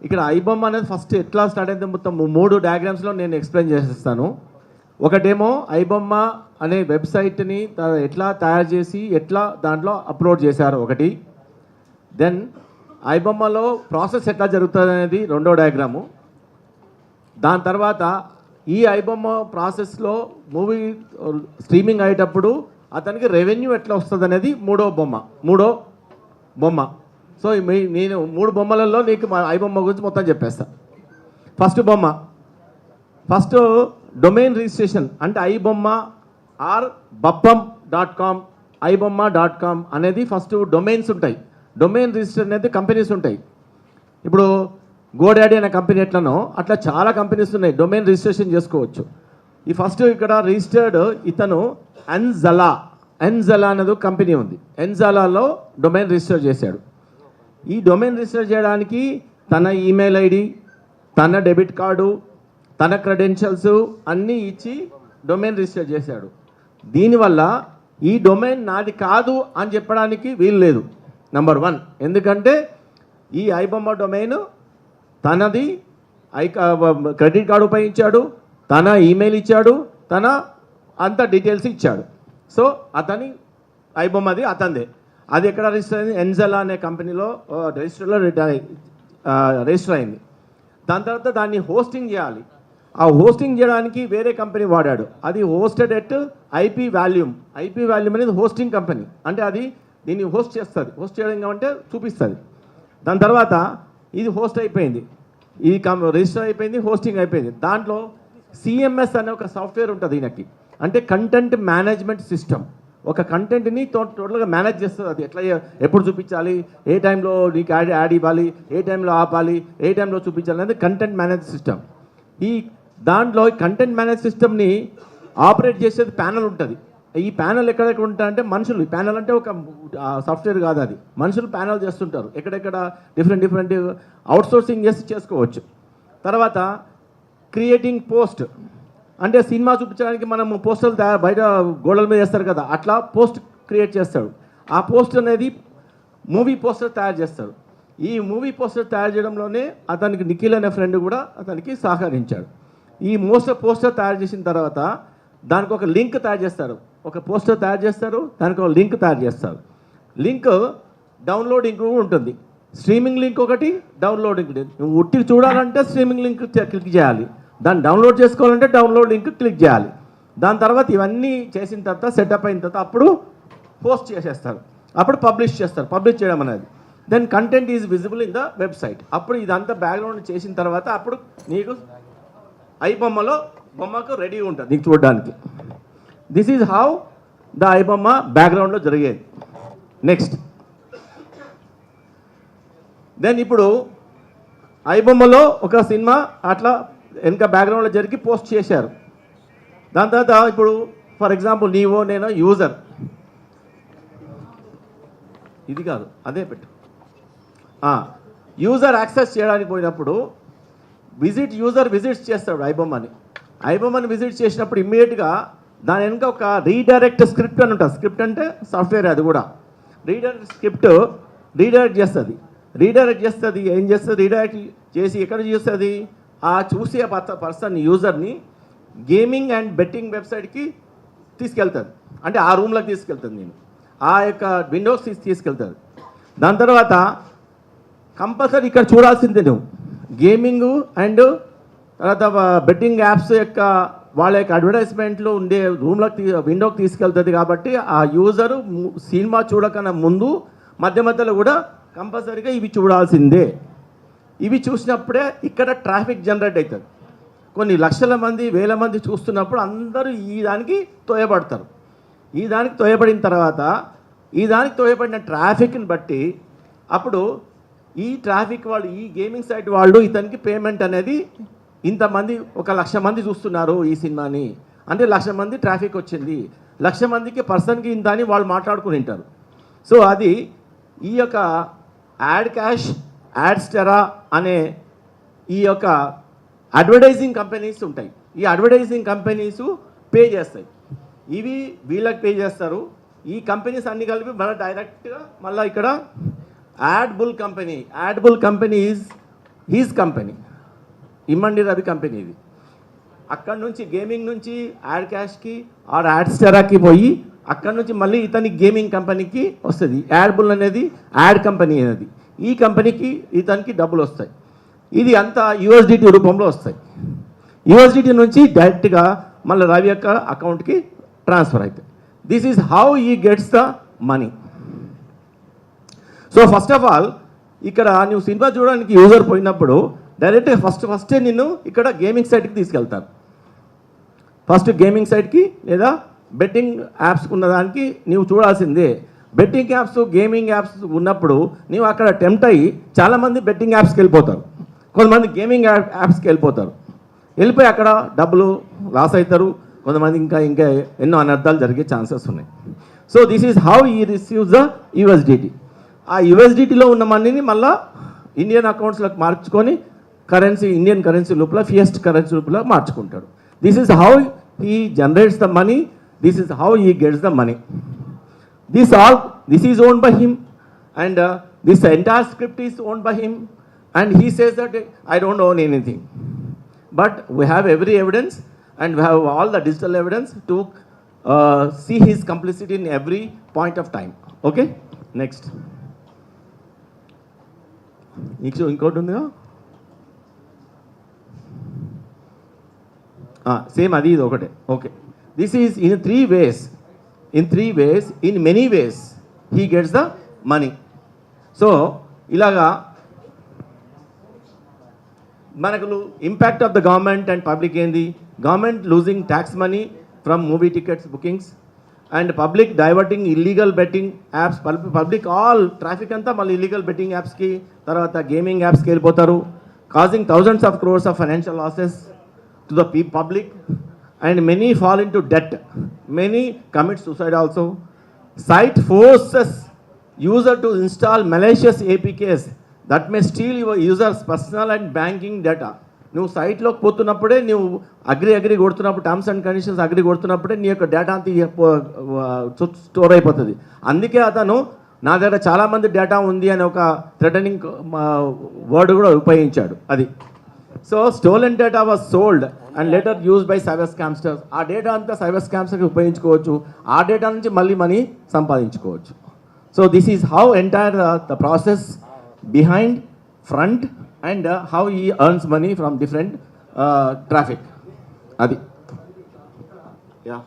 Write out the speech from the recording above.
ఇక్కడ ఐబొమ్మ అనేది ఫస్ట్ ఎట్లా స్టార్ట్ అయితే మొత్తం 3 డయాగ్రామ్స్లో నేను ఎక్స్ప్లెయిన్ చేసేస్తాను. ఒకటేమో ఐబొమ్మ అనే వెబ్సైట్ని ఎట్లా తయారు చేసి ఎట్లా దాంట్లో అప్లోడ్ చేశారు ఒకటి. దెన్ ఐబొమ్మలో ప్రాసెస్ ఎట్లా జరుగుతుంది అనేది 2వ డయాగ్రాము. దాని తర్వాత ఈ ఐబొమ్మ ప్రాసెస్లో మూవీ స్ట్రీమింగ్ అయ్యేటప్పుడు అతనికి రెవెన్యూ ఎట్లా వస్తుంది అనేది 3వ బొమ్మ. సో నేను 3 బొమ్మలలో నీకు ఐబొమ్మ గురించి మొత్తం చెప్పేస్తా. ఫస్ట్ బొమ్మ, ఫస్ట్ డొమైన్ రిజిస్ట్రేషన్ అంటే ఐబొమ్మ ఆర్ బప్పం.com ఐబొమ్మ.com అనేది ఫస్ట్ డొమైన్స్ ఉంటాయి. డొమైన్ రిజిస్టర్ అనేది కంపెనీస్ ఉంటాయి. ఇప్పుడు గోడాడీ అనే కంపెనీ ఎట్లనో అట్లా చాలా కంపెనీస్ ఉన్నాయి, డొమైన్ రిజిస్ట్రేషన్ చేసుకోవచ్చు. ఈ ఫస్ట్ ఇక్కడ రిజిస్టర్డ్ ఇతను ఎన్జలా అనేది కంపెనీ ఉంది. ఎన్జలాలో డొమైన్ రిజిస్టర్ చేశాడు. ఈ డొమైన్ రిజిస్టర్ చేయడానికి తన ఈమెయిల్ ఐడి, తన డెబిట్ కార్డు, తన క్రెడెన్షియల్స్ అన్నీ ఇచ్చి డొమైన్ రిజిస్టర్ చేశాడు. దీనివల్ల ఈ డొమైన్ నాది కాదు అని చెప్పడానికి వీలు లేదు. నెంబర్ 1, ఎందుకంటే ఈ ఐబొమ్మ డొమైన్ తనది క్రెడిట్ కార్డు ఉపయోగించాడు, తన ఈమెయిల్ ఇచ్చాడు, తన అంత డీటెయిల్స్ ఇచ్చాడు. సో అతని ఐబొమ్మది అతనిదే. అది ఎక్కడ రిజిస్టర్ అయింది? ఎన్జలా అనే కంపెనీలో రిజిస్టర్ అయింది. దాని తర్వాత దాన్ని హోస్టింగ్ చేయాలి. ఆ హోస్టింగ్ చేయడానికి వేరే కంపెనీ వాడాడు. అది హోస్టెడ్ ఎట్ ఐపీ వాల్యూమ్ అనేది హోస్టింగ్ కంపెనీ. అంటే అది దీన్ని హోస్ట్ చేస్తుంది. హోస్ట్ చేయడం అంటే చూపిస్తుంది. దాని తర్వాత ఇది హోస్ట్ అయిపోయింది, ఇది రిజిస్టర్ అయిపోయింది, హోస్టింగ్ అయిపోయింది. దాంట్లో సిఎంఎస్ అనే ఒక సాఫ్ట్వేర్ ఉంటుంది ఈయనకి. అంటే కంటెంట్ మేనేజ్మెంట్ సిస్టమ్. ఒక కంటెంట్ని టోటల్గా మేనేజ్ చేస్తుంది. అది ఎట్లా ఎప్పుడు చూపించాలి, ఏ టైంలో నీకు యాడ్ ఇవ్వాలి, ఏ టైంలో ఆపాలి, ఏ టైంలో చూపించాలి అనేది కంటెంట్ మేనేజ్ సిస్టమ్. ఈ దాంట్లో కంటెంట్ మేనేజ్ సిస్టమ్ని ఆపరేట్ చేసేది ప్యానల్ ఉంటుంది. ఈ ప్యానల్ ఎక్కడెక్కడ ఉంటాయంటే మనుషులు. ప్యానల్ అంటే ఒక సాఫ్ట్వేర్ కాదు, అది మనుషులు ప్యానల్ చేస్తుంటారు. ఎక్కడెక్కడ డిఫరెంట్ అవుట్సోర్సింగ్ చేసి చేసుకోవచ్చు. తర్వాత క్రియేటింగ్ పోస్ట్ అంటే సినిమా చూపించడానికి మనం పోస్టర్లు బయట గోడల మీద చేస్తారు కదా, అట్లా పోస్ట్ క్రియేట్ చేస్తాడు. ఆ పోస్ట్ అనేది మూవీ పోస్టర్ తయారు చేస్తాడు. ఈ మూవీ పోస్టర్ తయారు చేయడంలోనే అతనికి నిఖిల్ అనే ఫ్రెండ్ కూడా అతనికి సహకరించాడు. ఈ పోస్టర్ తయారు చేసిన తర్వాత దానికి ఒక లింక్ తయారు చేస్తారు. ఒక పోస్టర్ తయారు చేస్తారు, దానికి ఒక లింక్ తయారు చేస్తారు. లింక్ డౌన్లోడింగ్ ఉంటుంది. స్ట్రీమింగ్ లింక్ ఒకటి, డౌన్లోడింగ్. నువ్వు ఉట్టి చూడాలంటే స్ట్రీమింగ్ లింక్ క్లిక్ చేయాలి, దాన్ని డౌన్లోడ్ చేసుకోవాలంటే డౌన్లోడ్ లింక్ క్లిక్ చేయాలి. దాని తర్వాత ఇవన్నీ చేసిన తర్వాత సెటప్ అయిన తర్వాత అప్పుడు పోస్ట్ చేసేస్తారు, అప్పుడు పబ్లిష్ చేస్తారు. పబ్లిష్ చేయడం అనేది then content is visible in the website. అప్పుడు ఇదంతా బ్యాక్గ్రౌండ్ చేసిన తర్వాత అప్పుడు నీకు బొమ్మకు రెడీ ఉంటుంది నీకు చూడడానికి. This is how the iBomma బ్యాక్గ్రౌండ్లో జరిగేది. నెక్స్ట్ దెన్ ఇప్పుడు ఐబొమ్మలో ఒక సినిమా అట్లా వెనక బ్యాక్గ్రౌండ్లో జరిగి పోస్ట్ చేశారు. దాని తర్వాత ఇప్పుడు ఫర్ ఎగ్జాంపుల్ నీవో నేను యూజర్, ఇది కాదు అదే పెట్టు, యూజర్ యాక్సెస్ చేయడానికి పోయినప్పుడు యూజర్ విజిట్స్ చేస్తాడు ఐబొమ్మని విజిట్ చేసినప్పుడు ఇమ్మీడియట్గా దాని వెనుక ఒక రీడైరెక్ట్ స్క్రిప్ట్ అని ఉంటుంది. స్క్రిప్ట్ అంటే సాఫ్ట్వేర్, అది కూడా రీడైరెక్ట్ చేస్తుంది. ఏం చేస్తుంది? రీడైరెక్ట్ చేసి ఎక్కడ చూస్తుంది? ఆ చూసే పర్సన్ యూజర్ని గేమింగ్ అండ్ బెట్టింగ్ వెబ్సైట్కి తీసుకెళ్తుంది. అంటే ఆ రూమ్లోకి తీసుకెళ్తుంది, నేను ఆ యొక్క విండోస్ తీసుకెళ్తుంది. దాని తర్వాత కంపల్సరీ ఇక్కడ చూడాల్సిందే నువ్వు గేమింగ్ అండ్ తర్వాత బెట్టింగ్ యాప్స్ యొక్క వాళ్ళ యొక్క అడ్వర్టైజ్మెంట్లు ఉండే రూమ్లోకి విండోకి తీసుకెళ్తుంది. కాబట్టి ఆ యూజరు సినిమా చూడకన్నా ముందు మధ్యలో కూడా కంపల్సరీగా ఇవి చూడాల్సిందే. ఇవి చూసినప్పుడే ఇక్కడ ట్రాఫిక్ జనరేట్ అవుతుంది. కొన్ని లక్షల మంది, వేల మంది చూస్తున్నప్పుడు అందరూ ఈ దానికి తోయబడతారు. ఈ దానికి తోయబడిన తర్వాత ఈ దానికి తోయబడిన ట్రాఫిక్ని బట్టి అప్పుడు ఈ ట్రాఫిక్ వాళ్ళు, ఈ గేమింగ్ సైట్ వాళ్ళు ఇతనికి పేమెంట్ అనేది ఇంతమంది 1,00,000 మంది చూస్తున్నారు ఈ సినిమాని అంటే 1,00,000 మంది ట్రాఫిక్ వచ్చింది, 1,00,000 మందికి పర్సన్కి ఇంత అని వాళ్ళు మాట్లాడుకుని ఉంటారు. సో అది ఈ యొక్క యాడ్ క్యాష్, యాడ్స్టెరా అనే ఈ యొక్క అడ్వర్టైజింగ్ కంపెనీస్ ఉంటాయి. ఈ అడ్వర్టైజింగ్ కంపెనీస్ పే చేస్తాయి. ఇవి వీళ్ళకి పే చేస్తారు. ఈ కంపెనీస్ అన్ని కలిపి మళ్ళీ డైరెక్ట్గా మళ్ళీ ఇక్కడ యాడ్ బుల్ కంపెనీ ఈజ్ హీజ్ కంపెనీ, ఇమ్మండి రవి కంపెనీ ఇది. అక్కడ నుంచి గేమింగ్ నుంచి యాడ్ క్యాష్కి ఆర్ యాడ్ స్టారాకి పోయి అక్కడ నుంచి మళ్ళీ ఇతని గేమింగ్ కంపెనీకి వస్తుంది. యాడ్బుల్ అనేది యాడ్ కంపెనీ అనేది, ఈ కంపెనీకి ఇతనికి డబ్బులు వస్తాయి. ఇది అంతా యూఎస్డిటీ రూపంలో వస్తాయి. యూఎస్డిటీ నుంచి డైరెక్ట్గా మళ్ళీ రవి యొక్క అకౌంట్కి ట్రాన్స్ఫర్ అవుతాయి. దిస్ ఈజ్ హౌ ఈ gets the money. So first of all ఇక్కడ నువ్వు సినిమా చూడడానికి యూజర్ పోయినప్పుడు డైరెక్ట్గా ఫస్టే నిన్ను ఇక్కడ గేమింగ్ సైట్కి తీసుకెళ్తారు. ఫస్ట్ గేమింగ్ సైట్కి లేదా బెట్టింగ్ యాప్స్ ఉన్నదానికి నీవు చూడాల్సిందే. బెట్టింగ్ యాప్స్ గేమింగ్ యాప్స్ ఉన్నప్పుడు నీవు అక్కడ టెంప్ట్ అయ్యి చాలామంది బెట్టింగ్ యాప్స్కి వెళ్ళిపోతారు, కొంతమంది గేమింగ్ యాప్స్కి వెళ్ళిపోతారు. వెళ్ళిపోయి అక్కడ డబ్బులు లాస్ అవుతారు, కొంతమంది ఇంకా ఎన్నో అనర్థాలు జరిగే ఛాన్సెస్ ఉన్నాయి. So this is how he receives the USDT. ఆ యూఎస్డిటీలో ఉన్న మనీని మళ్ళీ ఇండియన్ అకౌంట్స్లోకి మార్చుకొని కరెన్సీ, ఇండియన్ కరెన్సీ లోపల ఫియట్ కరెన్సీ లోపల మార్చుకుంటాడు. This is how he generates the money, this is how he gets the money. This is owned by him, and this entire script is owned by him, and he says that I don't own anything. But we have every evidence, and we have all the digital evidence to see his complicity in every point of time. Okay, next. ఇంకోటి ఉందిగా, same అది ఇది ఒకటే. Okay, this is in three ways, in many ways he gets the money. So ఇలాగా మనకు impact of the government and public ఏంది? Government losing tax money from movie tickets bookings, and public diverting illegal betting apps. Public all traffic అంతా మళ్ళీ illegal betting యాప్స్కి, తర్వాత gaming యాప్స్కి వెళ్ళిపోతారు, causing thousands of crores of financial losses to the public, and many fall into debt, many commit suicide also. Site forces user to install malicious APKs that may steal your users personal and banking data. నువ్వు సైట్లోకి పోతున్నప్పుడే, నువ్వు agree కొడుతున్నప్పుడు, terms and conditions agree కొడుతున్నప్పుడే నీ యొక్క data అంతా store అయిపోతుంది. అందుకే అతను నా దగ్గర చాలామంది డేటా ఉంది అని ఒక థ్రెటనింగ్ వర్డ్ కూడా ఉపయోగించాడు. అది so stolen data was sold and later used by cyber scamsters. ఆ డేటా అంతా సైబర్ స్కామ్స్కి ఉపయోగించుకోవచ్చు, ఆ డేటా నుంచి మళ్ళీ మనీ సంపాదించుకోవచ్చు. So this is how entire the process behind front and how he earns money from different traffic. అది yeah